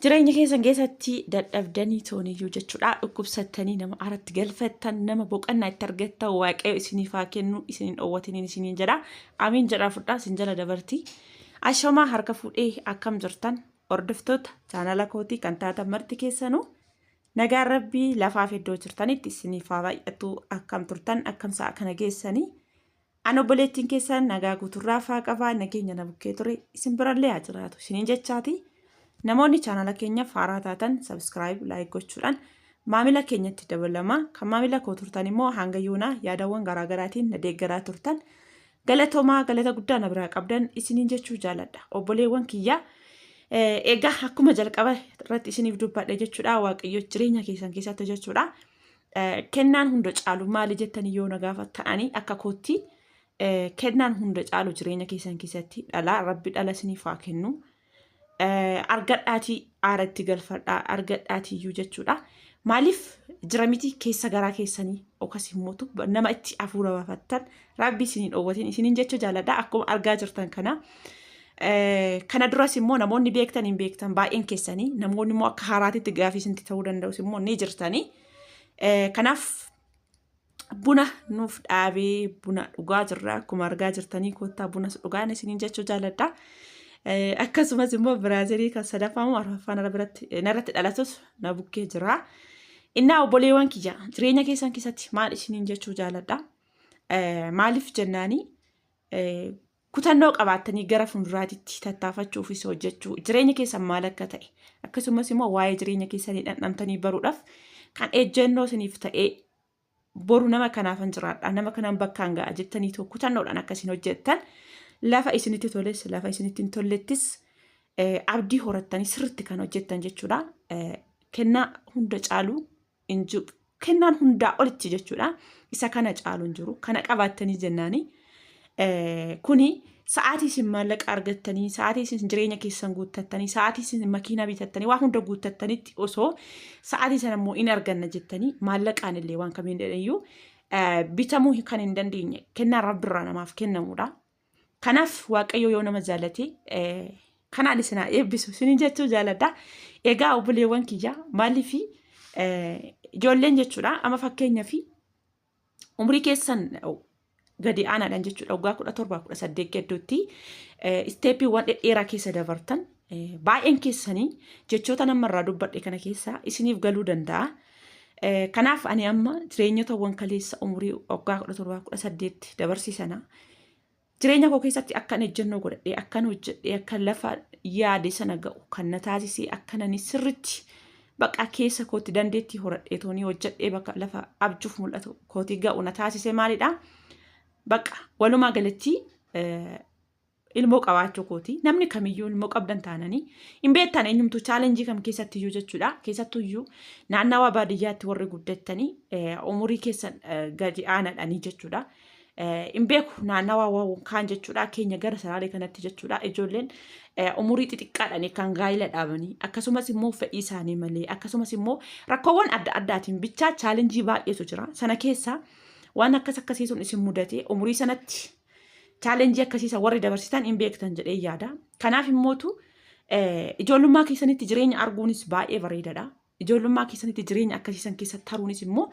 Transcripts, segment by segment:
Jireenya keessan keessatti dadhabdanii tooniyyuu jechuudha. Dhukkubsattanii nama aratti galfattan nama boqonnaa itti argattan waaqayyo isiniif haa kennu isiniin dhoowwatiniin isiniin jedha. Amiin jedhaa fudhaa isin jala dabartii. Ashamaa harka fuudhee akkam jirtan hordoftoota chaanala kootii kan taatan marti keessanuu nagaan rabbii lafaaf iddoo jirtanitti isiniif haa baay'atu akkam turtan akkam sa'a kana geessanii. Ani obboleettiin keessan nagaa guuturraa faa qabaa nageenya na bukkee ture isin birallee haa jiraatu isiniin jechaati. Namoonni chaanala keenya faaraa taatan subscribe like gochuudhaan maamila keenyatti dabalama kan maamila koo turtan immoo hanga yoonaa yaadawwan garaagaraatiin na deeggaraa turtan galatoomaa galata guddaa na biraa qabdan isiniin jechuu jaaladha. Obboleewwan kiyyaa egaa akkuma jalqaba irratti isiniif dubbadhe jechuudha waaqayyo jireenya keessan keessatti jechuudha. Kennaan hunda caalu maali jettanii yoo na gaafattanii akka kootti kennaan hunda caalu jireenya keessan keessatti dhala rabbi dhala isiniif haa kennu. Argadhaatii aaratti galfadhaa argadhaatiiyyuu jechuudha. Maaliif jira miti keessa garaa keessanii yookas immoo nama itti hafuura baafattan rabbi isiniin dhoowwatiin isiniin jechuu jaaladha. Akkuma argaa jirtan kana duras immoo namoonni beektan hin beektan baay'een keessanii namoonni immoo akka haaraatitti gaafii isinitti ta'uu danda'us immoo ni jirtanii. Kanaaf buna nuuf dhaabee buna dhugaa jirra. Akkuma argaa jirtanii koottaa bunas dhugaan isiniin jechuu jaaladha. Akkasumas immoo Biraazilii kan sadaffamu arfaffaan narratti dhalatus na bukkee jira. Innaa obboleewwan kiyya jireenya keessan keessatti maal isiniin jechuu jaaladha. Maaliif jennaanii kutannoo qabaattanii gara fuulduraatitti tattaafachuufis hojjechuu jireenya keessan maal akka ta'e akkasumas immoo waa'ee jireenya keessanii dhandhamtanii baruudhaaf kan ejjennoo isiniif ta'ee boru nama kanaafan jiraadha nama kanaan bakkaan ga'a jettanii kutannoodhaan akkasiin hojjettan. Lafa isinitti toles lafa isinitti hin tollettis abdii horattanii sirriitti kan hojjettan jechuudha. Kennaa hunda caalu hin jiru. Kennaan hundaa olitti jechuudha. Isa kana caalu hin jiru. Kana qabaattanii jennaani. Kuni sa'aatii isin maallaqa argattanii, sa'aatii isin jireenya keessan guuttattanii, sa'aatii isin makiinaa bitattanii, waa hunda guuttattanitti osoo sa'aatii sana immoo hin arganna jettanii maallaqaan illee waan kamiin jedhayyuu bitamuu kan hin dandeenye kennaa rabbiirraa namaaf kennamudha. Kanaaf waaqayyo yoo nama jaalate kanaan isinaa eebbisu isiniin jechuu jaaladha. Egaa obboleewwan kiyyaa maaliif ijoolleen jechuudha amma fakkeenyaaf umrii keessan gadi aanaadhaan jechuudha waggaa 17-18 gidduutti isteeppiiwwan dhedheeraa keessa dabartan baay'een keessanii jechoota namarraa dubbadhe kana keessa isiniif galuu danda'a. Kanaaf ani amma jireenyotawwan kaleessa umrii waggaa 17-18 dabarsisana. Jireenya koo keessatti akkan ejjennoo godhadhee akkan hojjedhee akkan lafa yaade sana ga'u kan na taasisee akkanani sirriitti bakka keessa kootti dandeettii horadhee toonii hojjedhee bakka lafa abjuuf mul'atu kootii ga'u na taasisee maalidha? Bakka walumaa galatti ilmoo qabaachuu kooti namni kamiyyuu ilmoo qabdan taananii hin beektan eenyumtuu chaalenjii kam keessattiyyuu jechuudha. Keessattuyyuu naannawaa baadiyyaatti warri guddattanii umurii keessan gadi aanaadhaanii jechuudha. In beeku naannawaa kaan jechuudha keenya gara saraalee kanatti jechuudha ijoolleen umurii xixiqqaadhaan kan gaa'ila dhaabanii akkasumas immoo fedhii isaanii malee akkasumas immoo rakkoowwan adda addaatiin bichaa chaalenjii baay'eetu jira. Sana keessa waan akkasii sun isin mudate umurii sanatti chaalenjii akkasiisa warri dabarsitan hin beektan jedhee yaada. Kanaaf immootu ijoollummaa keessanitti jireenya arguunis baay'ee bareedaadha. Ijoollummaa keessanitti jireenya akkasiisan keessatti taruunis immoo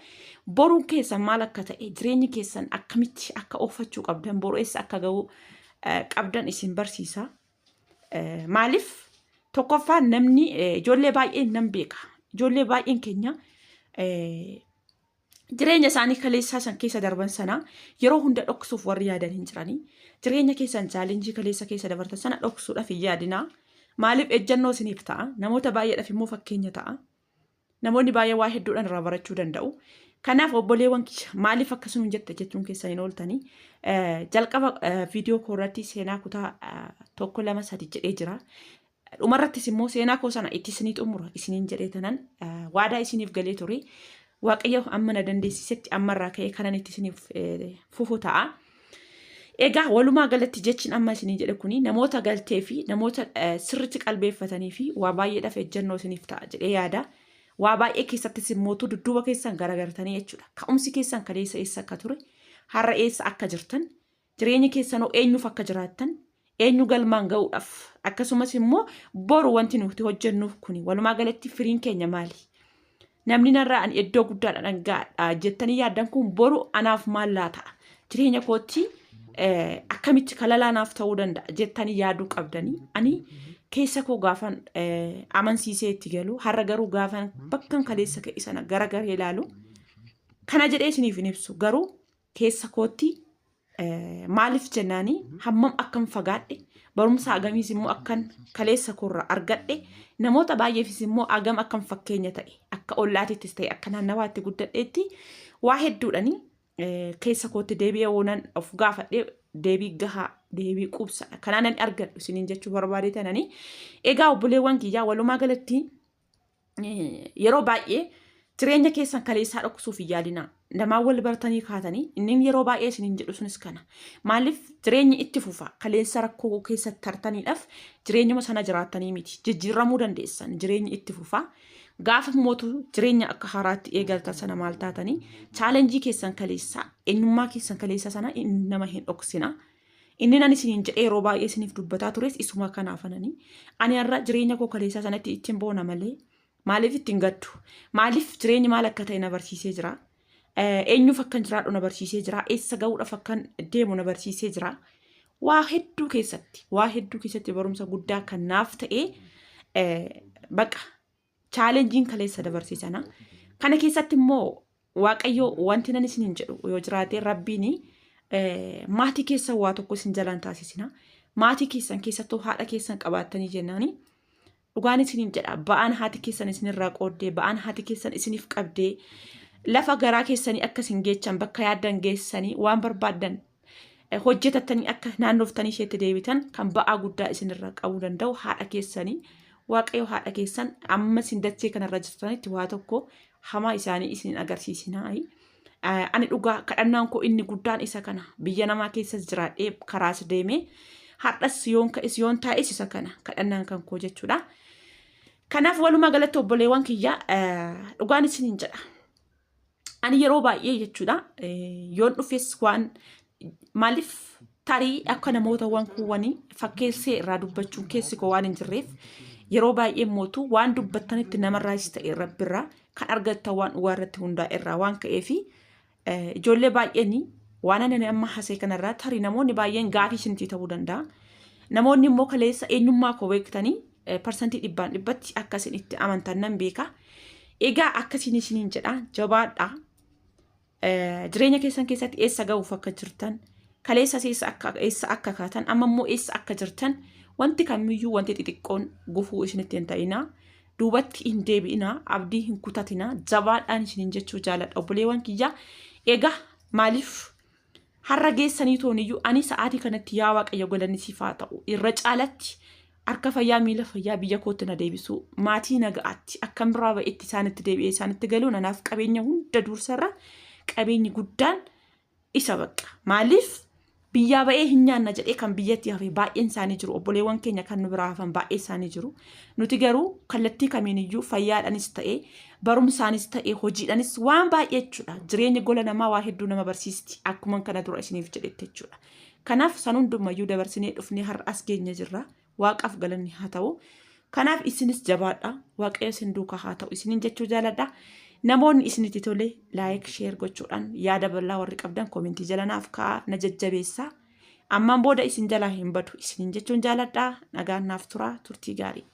boruun keessan maal akka ta'e jireenyi keessan akkamitti akka oofachuu qabdan boru eessa akka ga'uu qabdan isin barsiisa. Maaliif tokkoffaan namni ijoollee baay'een nan beeka. Ijoollee baay'een keenya jireenya isaanii kaleessaa san keessa darban sana yeroo hunda dhoksuuf warri yaadan hin jiranii. Jireenya keessan chaalenjii kaleessa keessa dabartan sana dhoksuudhaaf hin yaadinaa. Maaliif ejjennoo isiniif ta'a. Namoota baay'eedhaaf immoo fakkeenya ta'a. Namoonni baay'ee waa hedduudhaan irraa barachuu danda'u. Kanaaf obboleewwan kiyya maaliif akkasuma jetta jechuun keessan hin ooltanii jalqaba viidiyoo koo irratti seenaa kutaa 1-2-3 jedhee jira. Dhumarrattis immoo seenaa koo sana itti isinii xumura isiniin jedhee tanan waadaa isiniif galee ture. Waaqayyo amma na dandeessisetti ammarraa ka'ee kanan itti isiniif fufu ta'a. Egaa walumaa galatti jechiin amma isinii jedhe kuni namoota galtee fi namoota sirriitti qalbeeffatanii fi waa baay'eedhaaf ejjennoo isiniif ta'a jedhee yaada. Waa baay'ee keessattis immoo dudduuba keessan garagartanii jechuudha. Ka'umsi keessan kaleessa eessa akka ture, har'a eessa akka jirtan, jireenya keessanoo eenyuuf akka jiraattan, eenyu galmaan ga'uudhaaf akkasumas immoo boru wanti nuti hojjennuuf kuni walumaa galatti firiin keenya maali? Namni narraa ani iddoo guddaadha dhangaadha jettanii yaaddan kun boru anaaf maal laata? Jireenya kootti akkamitti kalalaa naaf ta'uu danda'a jettanii yaaduu qabdanii. Ani keessa koo gaafan amansiisee itti galu har'a garuu gaafan bakkan kaleessa ka'e sana garagaree ilaalu kana jedhee isiniif hin ibsu garuu keessa kootti maaliif jennaanii hammam akkam fagaadhe barumsa agamiis immoo akkan kaleessa koorra argadhe namoota baay'eefis immoo agam akkam fakkeenya ta'e akka ollaatittis ta'e akka naannawaatti guddadheetti waa hedduudhani keessa kootti deebi'ee oonan of gaafadhe deebii gahaa deebii qubsa kanaan ani argadhu isiniin jechuu barbaadetanani. Egaa obboleewwan kiyyaa walumaa galatti yeroo baay'ee jireenya keessan kaleessaa dhoksuuf hin yaadinaa. Namaa wal bartanii kaatanii inni yeroo baay'ee isiniin jedhu sunis kana. Maaliif jireenyi itti fufa kaleessa rakkoo keessatti tartaniidhaaf jireenyuma sana jiraattanii miti. Jijjiiramuu dandeessan jireenyi itti fufa. Gaafa mootu jireenya akka haaraatti eegaltan sana maal taatanii chaalenjii keessan kaleessaa eenyummaa keessan kaleessa sana nama hin dhoksina. Inni nan isiniin jedhee yeroo baay'ee isiniif dubbataa tures isuma kanaafananii. Ani har'a jireenya koo kaleessaa sanatti ittiin boona malee maaliif ittiin gaddu? Maaliif jireenyi maal akka ta'e na barsiisee jira? Eenyuuf akkan jiraadhu na barsiisee jira? Eessa ga'uudhaaf akkan deemu na barsiisee jira? Waa hedduu keessatti barumsa guddaa kan naaf ta'e baqa chaalenjiin kaleessa dabarsiisana. Kana keessatti immoo Waaqayyo wanti nan isiniin jedhu yoo jiraate Rabbiin maatii keessan waa tokko isin jalaan taasisina. Maatii keessan keessattuu haadha keessan qabaattanii jennaani. Dhugaan isiniin jedha ba'aan haati keessan isinirraa qooddee ba'aan haati keessan isiniif qabdee lafa garaa keessanii akka isin geechan bakka yaaddan geessanii waan barbaaddan hojjetattanii akka naannooftanii isheetti deebitan kan ba'aa guddaa isinirraa qabuu danda'u haadha keessanii. Waaqayyo haadha keessan amma isin dachee kanarra jirtanitti waa tokko hamaa isaanii isin agarsiisinaa. Ani dhugaa kadhannaan koo inni guddaan isa kana biyya namaa keessas jiraadhee karaas deemee har'as yoon taa'es isa kana kadhannaan kan koo jechuudha. Kanaaf walumaa galatti obboleewwan kiyyaa dhugaan isiniin jedha. Ani yeroo baay'ee jechuudha yoon dhufes waan maaliif tarii akka namoota waan kuwwanii fakkeessee irraa dubbachuun keessi koo waan hin jirreef yeroo baay'ee mootu waan dubbattanitti namarraas ta'e Rabbirraa kan argattan waan dhugaa irratti hundaa'e irraa waan ka'eefi ijoollee baay'een waan ani amma hasee kanarraa tarii namoonni baay'een gaafii isinii ta'uu danda'a. Namoonni immoo kaleessa eenyummaa koo beektanii parsantii 100% akkasiin itti amantan nan beeka. Egaa akkasiin isiniin jedha jabaadha. Jireenya keessan keessatti eessa ga'uuf akka jirtan kaleessa eessa akka kaatan amma immoo eessa akka jirtan wanti kamiyyuu wanti xixiqqoon gufuu isinitti hin ta'inaa. Duubatti hin deebi'inaa abdii hin kutatinaa jabaadhaan isiniin jechuu jaaladha obboleewwan kiyyaa. Egaa maaliif har'a geessanii tooniyyuu ani sa'aatii kanatti yaa Waaqayyo galanni siif haa ta'u irra caalatti harka fayyaa miila fayyaa biyya kootti na deebisu maatii nagaatti akkam biraa ba'etti isaanitti deebi'ee isaanitti galuu nanaaf qabeenya hunda dursarra qabeenyi guddaan isa baqa. Maaliif biyyaa ba'ee hin nyaanna jedhee kan biyyatti hafe baay'een isaanii jiru obboleewwan keenya kan nu biraa hafan baay'ee isaanii jiru. Nuti garuu kallattii kamiiniyyuu fayyaadhanis ta'ee barumsaanis ta'ee hojiidhanis waan baay'ee jechuudha. Jireenyi gola namaa waa hedduu nama barsiisti akkuma kana dura isiniif jedhetti jechuudha. Kanaaf san hundumayyuu dabarsinee dhufnee har'a as geenya jirra. Waaqaaf galanni haa ta'u. Kanaaf isinis jabaadha. Waaqayyo isin duukaa haa ta'u isiniin jechuu jaaladha. Namoonni isinitti tole laayik sheer gochuudhaan yaada bal'aa warri qabdan koomentii jala naaf kaa'aa na jajjabeessaa. Ammaan booda isin jalaa hin badu isiniin jechuun jaaladha. Nagaan naaf turaa turtii gaarii.